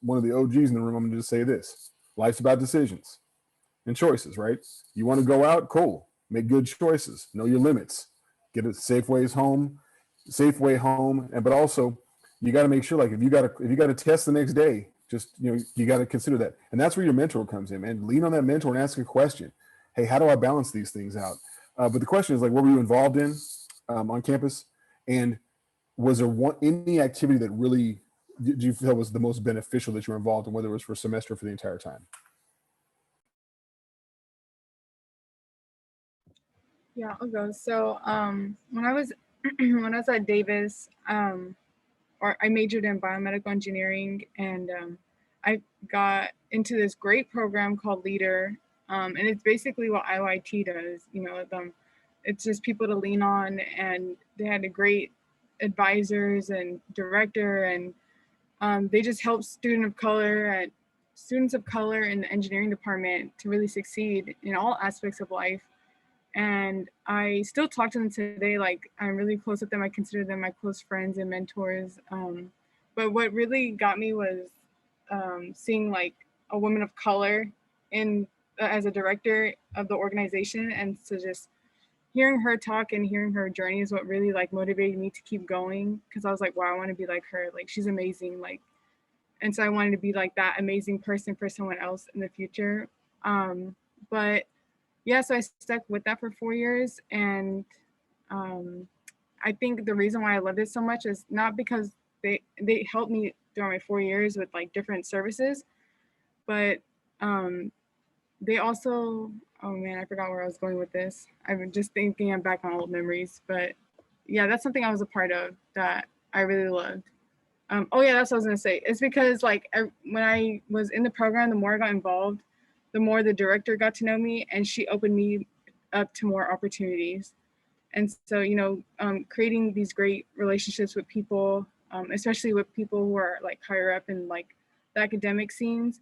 S3: one of the OGs in the room, I'm going to just say this. Life's about decisions and choices, right? You want to go out? Cool. Make good choices. Know your limits. Get a safe way home. But also, you got to make sure, like, if you got to test the next day, just, you know, you got to consider that. And that's where your mentor comes in, man. Lean on that mentor and ask a question. Hey, how do I balance these things out? But the question is, like, what were you involved in on campus? And was there any activity that really did you feel was the most beneficial that you were involved in, whether it was for a semester or for the entire time?
S6: Yeah, I'll go. So when I was at Davis, or I majored in biomedical engineering, and I got into this great program called Leader, and it's basically what IYT does. You know, it's just people to lean on, and they had a great advisors and director, and they just help students of color in the engineering department to really succeed in all aspects of life. And I still talk to them today. Like, I'm really close with them. I consider them my close friends and mentors. But what really got me was seeing like a woman of color as a director of the organization, and so just hearing her talk and hearing her journey is what really like motivated me to keep going, because I was like, wow, I want to be like her. Like, she's amazing. Like, and so I wanted to be like that amazing person for someone else in the future. But yeah, so I stuck with that for 4 years. And I think the reason why I loved it so much is not because they helped me through my 4 years with like different services, but they also, oh man, I forgot where I was going with this. I'm just thinking I'm back on old memories, but yeah, that's something I was a part of that I really loved. Oh yeah, that's what I was gonna say. It's because like when I was in the program, the more I got involved, the more the director got to know me, and she opened me up to more opportunities. And so, you know, creating these great relationships with people especially with people who are like higher up in like the academic scenes.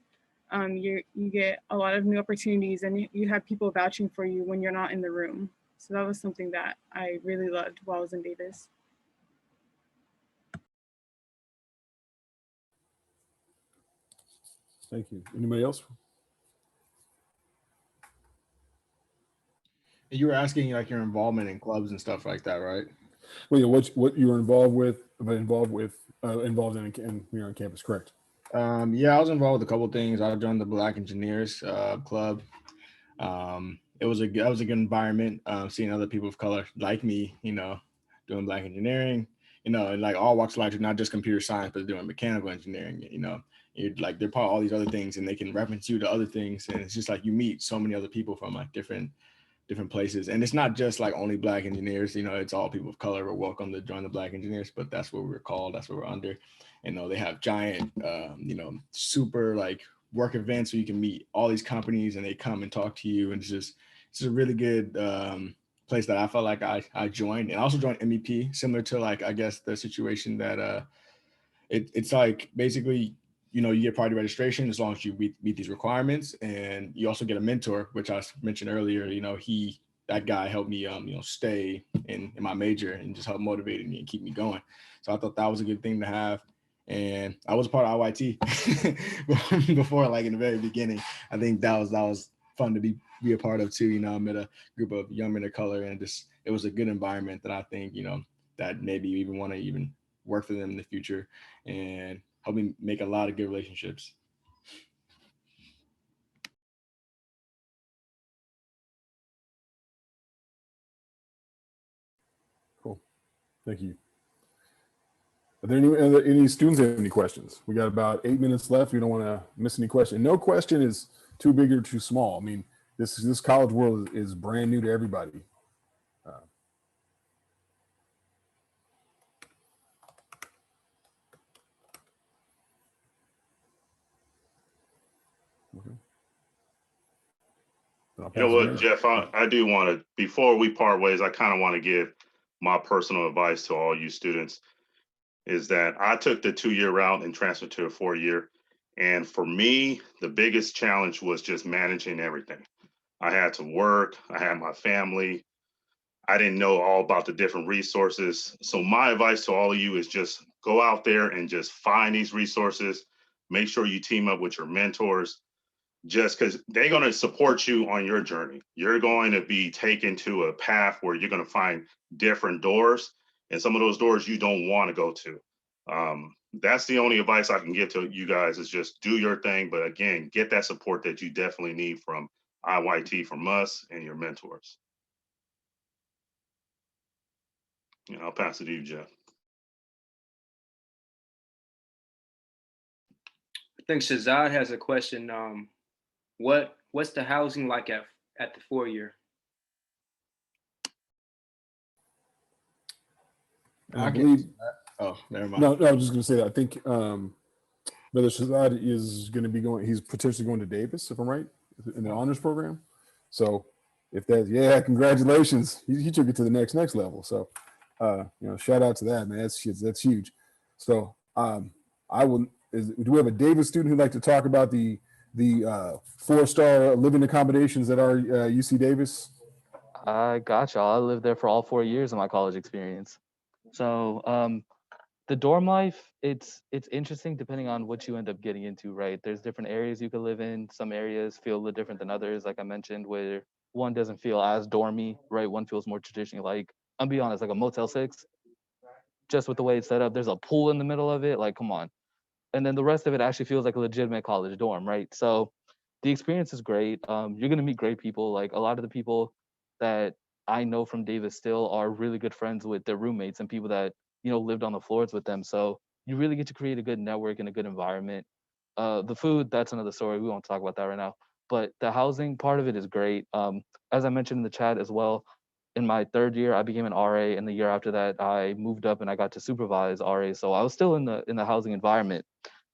S6: You get a lot of new opportunities, and you have people vouching for you when you're not in the room. So that was something that I really loved while I was in Davis.
S3: Thank you. Anybody else?
S8: You were asking like your involvement in clubs and stuff like that, right?
S3: Well, yeah, what you were involved in here on campus, correct?
S8: Yeah, I was involved with a couple of things. I joined the Black Engineers Club. It was that was a good environment. Seeing other people of color like me, doing Black engineering, and like all walks of life, not just computer science, but doing mechanical engineering. You're like they're part of all these other things, and they can reference you to other things, and it's just like you meet so many other people from like different places. And it's not just like only Black engineers, it's all people of color are welcome to join the Black engineers, but that's what we're called. That's what we're under. They have giant, super like work events where you can meet all these companies and they come and talk to you. And it's a really good place that I felt like I joined. And I also joined MEP, similar to like, I guess the situation that it's like basically, you get party registration as long as you meet these requirements, and you also get a mentor, which I mentioned earlier. That guy helped me, stay in my major and just help motivate me and keep me going. So I thought that was a good thing to have. And I was a part of IYT before, like in the very beginning. I think that was fun to be a part of too. I met a group of young men of color, and it was a good environment that I think, that maybe you even want to even work for them in the future and help me make a lot of good relationships.
S3: Cool. Thank you. Are there any students have any questions? We got about 8 minutes left. We don't want to miss any question. No question is too big or too small. I mean, this college world is brand new to everybody. Okay.
S2: You know what, Jeff, I do want to, before we part ways, I kind of want to give my personal advice to all you students is that I took the 2-year route and transferred to a 4-year. And for me, the biggest challenge was just managing everything. I had to work, I had my family. I didn't know all about the different resources. So my advice to all of you is just go out there and just find these resources. Make sure you team up with your mentors, just because they're going to support you on your journey. You're going to be taken to a path where you're going to find different doors, and some of those doors you don't want to go to. That's the only advice I can give to you guys is just do your thing. But again, get that support that you definitely need from IYT, from us and your mentors. I'll pass it to you, Jeff.
S4: I think Shazad has a question. What's the housing like at the 4-year?
S3: I believe.
S8: Oh, never mind.
S3: No, I was just going to say that. I think Brother Shazad is going to be going. He's potentially going to Davis, if I'm right, in the honors program. So, if that's congratulations. He took it to the next level. So, shout out to that, man. That's huge. So, I will. Do we have a Davis student who'd like to talk about the 4-star living accommodations at our UC Davis?
S5: I got y'all. I lived there for all 4 years of my college experience. So the dorm life, it's interesting depending on what you end up getting into, right? There's different areas you could live in. Some areas feel a little different than others, like I mentioned, where one doesn't feel as dormy, right? One feels more traditionally like, I'll be honest, like a Motel 6, just with the way it's set up. There's a pool in the middle of it, like, come on. And then the rest of it actually feels like a legitimate college dorm, right? So the experience is great. You're gonna meet great people. Like a lot of the people that I know from Davis still are really good friends with their roommates and people that lived on the floors with them. So you really get to create a good network and a good environment. The food, that's another story. We won't talk about that right now. But the housing part of it is great. As I mentioned in the chat as well, in my 3rd year, I became an RA, and the year after that, I moved up and I got to supervise RA. So I was still in the housing environment.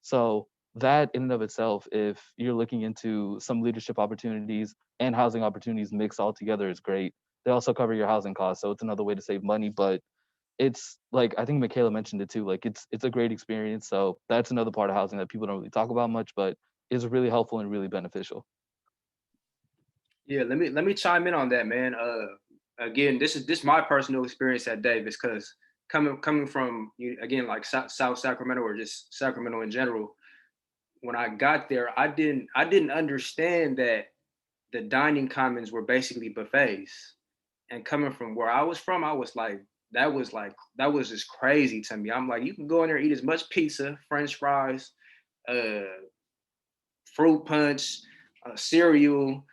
S5: So that in and of itself, if you're looking into some leadership opportunities and housing opportunities mixed all together, is great. They also cover your housing costs, so it's another way to save money. But it's like, I think Michaela mentioned it too, like it's a great experience. So that's another part of housing that people don't really talk about much, but is really helpful and really beneficial.
S4: Yeah, let me chime in on that, man. Again, this my personal experience at Davis, because coming from again, like South Sacramento, or just Sacramento in general. When I got there, I didn't understand that the dining commons were basically buffets. And coming from where I was from, I was like, that was just crazy to me. I'm like, you can go in there, eat as much pizza, French fries, uh, fruit punch, cereal,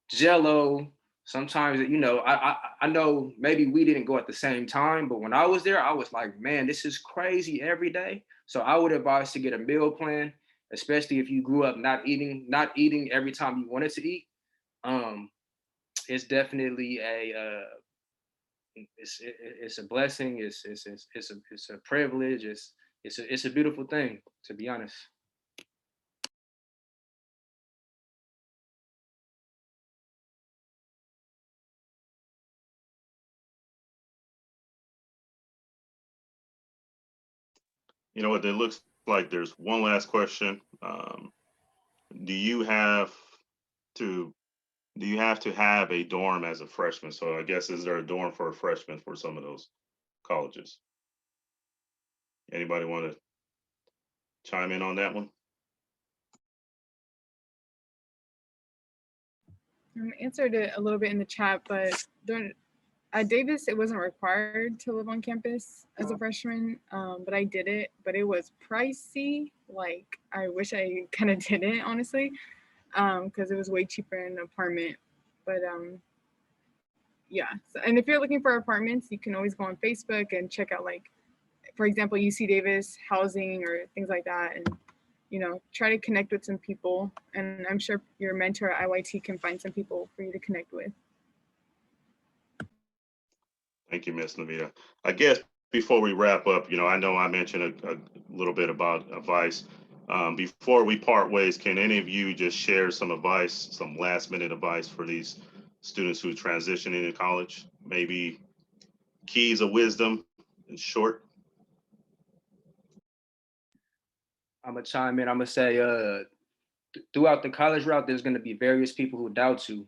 S4: Jello. Sometimes, I know maybe we didn't go at the same time, but when I was there, I was like, man, this is crazy every day. So I would advise to get a meal plan, especially if you grew up not eating every time you wanted to eat. Um, it's definitely it's a blessing. It's a privilege. It's a beautiful thing, to be honest.
S2: You know what? It looks like there's one last question. Do you have to have a dorm as a freshman? So I guess, is there a dorm for a freshman for some of those colleges? Anybody want to chime in on that one?
S6: Answered it a little bit in the chat, but at Davis, it wasn't required to live on campus as a freshman, but I did it. But it was pricey. Like, I wish I kind of didn't, honestly, because it was way cheaper in an apartment. But yeah. So, and if you're looking for apartments, you can always go on Facebook and check out, like, for example, UC Davis housing or things like that, and try to connect with some people. And I'm sure your mentor at IYT can find some people for you to connect with.
S2: Thank you, Miss Navita. I guess before we wrap up, I know I mentioned a little bit about advice. Before we part ways, can any of you just share some advice, some last minute advice for these students who transition into college? Maybe keys of wisdom in short.
S4: I'm gonna chime in. I'm gonna say, throughout the college route, there's gonna be various people who doubt you.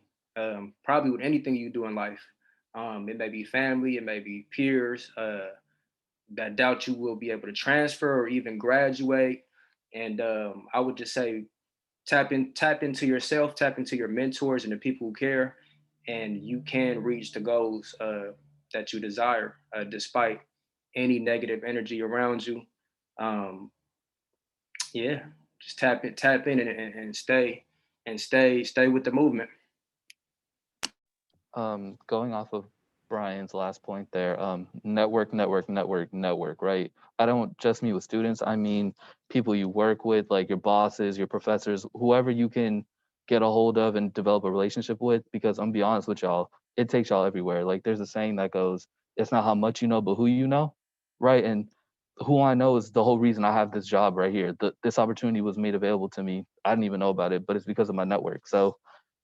S4: Probably with anything you do in life. It may be family, it may be peers that doubt you will be able to transfer or even graduate. And I would just say, tap into yourself, tap into your mentors and the people who care, and you can reach the goals that you desire, despite any negative energy around you. Um, yeah, just tap in, and stay with the movement.
S5: Going off of Brian's last point there, network, network, network, network, right? I don't just mean with students, I mean people you work with, like your bosses, your professors, whoever you can get a hold of and develop a relationship with, because I'm gonna be honest with y'all, it takes y'all everywhere. Like there's a saying that goes, it's not how much you know, but who you know, right? And who I know is the whole reason I have this job right here. This opportunity was made available to me. I didn't even know about it, but it's because of my network. So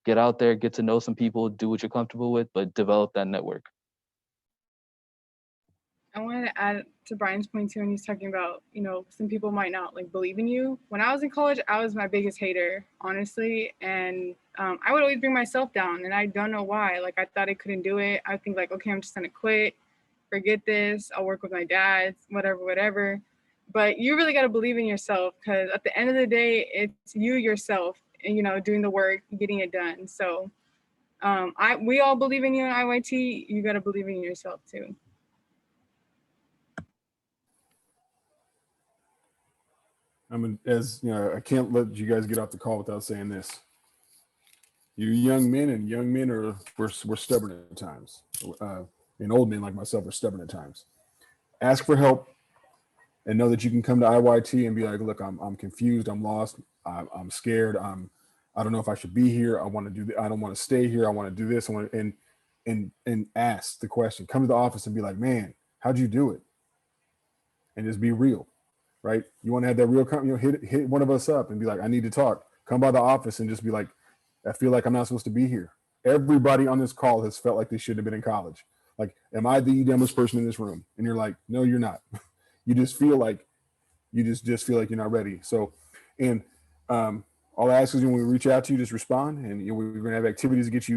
S5: get out there, get to know some people, do what you're comfortable with, but develop that network.
S6: I wanted to add to Brian's point too, when he's talking about, some people might not like believe in you. When I was in college, I was my biggest hater, honestly. And I would always bring myself down, and I don't know why. Like, I thought I couldn't do it. I think like, okay, I'm just gonna quit, forget this. I'll work with my dad, whatever, whatever. But you really got to believe in yourself, because at the end of the day, it's you yourself, and doing the work, getting it done. So we all believe in you in IYT. You got to believe in yourself too.
S3: I can't let you guys get off the call without saying this. You young men we're stubborn at times. And old men like myself are stubborn at times. Ask for help and know that you can come to IYT and be like, look, I'm confused, I'm lost, I'm scared, I don't know if I should be here. I want to do. I don't want to stay here. I want to do this. I want to, and ask the question. Come to the office and be like, man, how'd you do it? And just be real, right? You want to have that real, hit one of us up and be like, I need to talk. Come by the office and just be like, I feel like I'm not supposed to be here. Everybody on this call has felt like they shouldn't have been in college. Like, am I the dumbest person in this room? And you're like, no, you're not. You just feel like just feel like you're not ready. So, and all I ask is when we reach out to you, just respond, and we're gonna have activities to get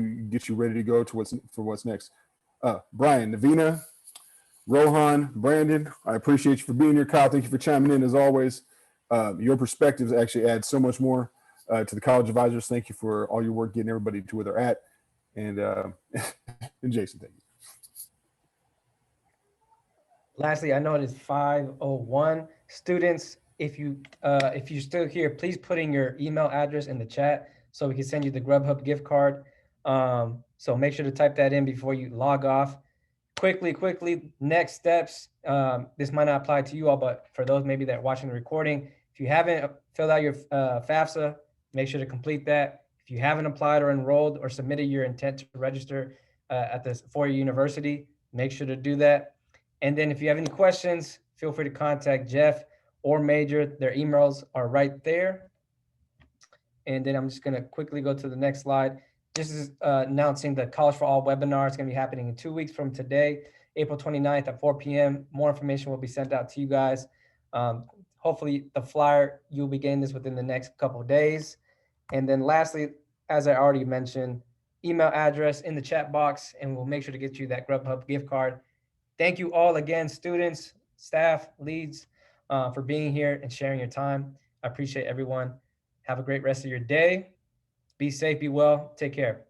S3: you ready to go to what's next. Brian, Navina, Rohan, Brandon, I appreciate you for being here. Kyle, thank you for chiming in as always. Your perspectives actually add so much more to the college advisors. Thank you for all your work getting everybody to where they're at. And and Jason, thank you.
S1: Lastly, I know it is 5:01. Students, if you're still here, please put in your email address in the chat so we can send you the Grubhub gift card. So make sure to type that in before you log off. Quickly, next steps. This might not apply to you all, but for those maybe that are watching the recording, if you haven't filled out your FAFSA, make sure to complete that. If you haven't applied or enrolled or submitted your intent to register at this four-year university, make sure to do that. And then if you have any questions, feel free to contact Jeff or Major. Their emails are right there. And then I'm just going to quickly go to the next slide. This is announcing the College for All webinar. It's going to be happening in 2 weeks from today, April 29th at 4 p.m. More information will be sent out to you guys. Hopefully the flyer, you'll be getting this within the next couple of days. And then lastly, as I already mentioned, email address in the chat box, and we'll make sure to get you that Grubhub gift card. Thank you all again, students, staff, leads, for being here and sharing your time. I appreciate everyone. Have a great rest of your day. Be safe, be well, take care.